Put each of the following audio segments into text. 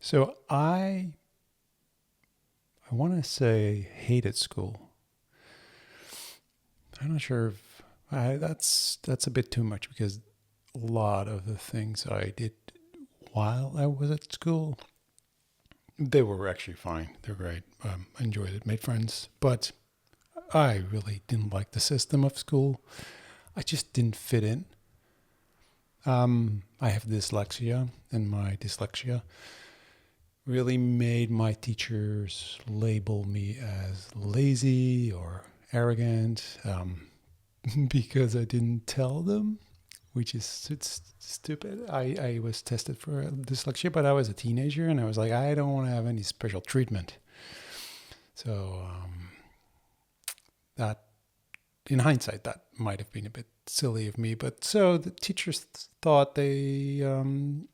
So I want to say hated school. I'm not sure if that's a bit too much because a lot of the things I did while I was at school, they were actually fine. They're great. I enjoyed it, made friends, but I really didn't like the system of school. I just didn't fit in. I have dyslexia, and my dyslexia really made my teachers label me as lazy or arrogant because I didn't tell them, which is it's stupid. I was tested for dyslexia, but I was a teenager and I was like, I don't want to have any special treatment. So that, in hindsight, that might have been a bit silly of me. But so the teachers thought um,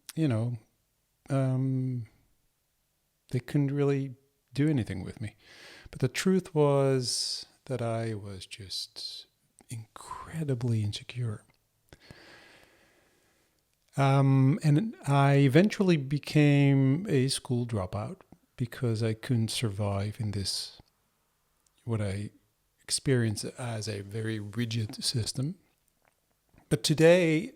they couldn't really do anything with me. But the truth was that I was just incredibly insecure. And I eventually became a school dropout because I couldn't survive in this, what I experienced as a very rigid system. But today,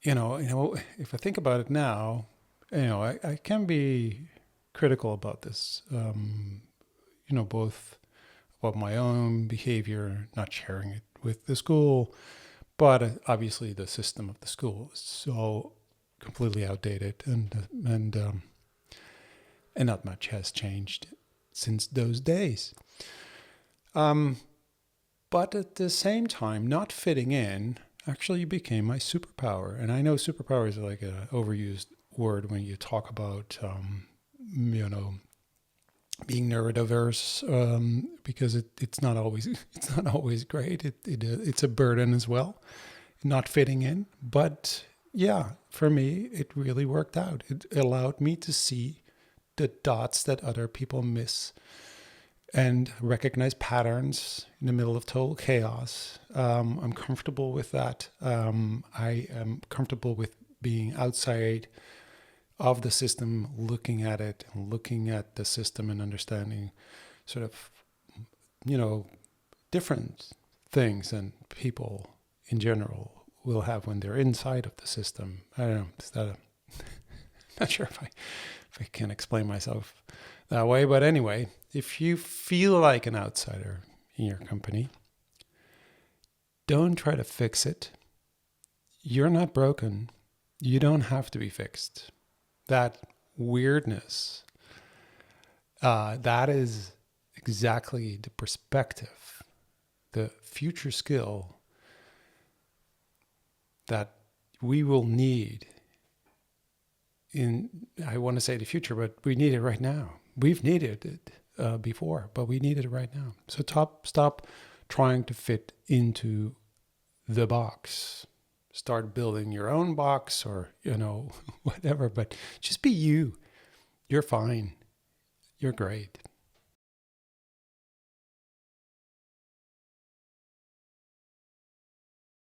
if I think about it now, I can be critical about this, both about my own behavior, not sharing it with the school, but obviously the system of the school is so completely outdated, and not much has changed since those days. But at the same time, not fitting in actually became my superpower. And I know superpower is like an overused word when you talk about, being neurodiverse, because it's not always it's not always great. It's a burden as well, not fitting in. But yeah, for me, it really worked out. It allowed me to see the dots that other people miss and recognize patterns in the middle of total chaos. I'm comfortable with that. I am comfortable with being outside of the system, looking at it, looking at the system and understanding sort of, different things than people in general will have when they're inside of the system. I don't know. Is that not sure if I can explain myself that way, but anyway, if you feel like an outsider in your company, don't try to fix it. You're not broken. You don't have to be fixed. That weirdness, that is exactly the perspective, the future skill that we will need in, I want to say the future, but we need it right now. We've needed it before, but we need it right now. So stop trying to fit into the box. Start building your own box, or, whatever, but just be you. You're fine. You're great.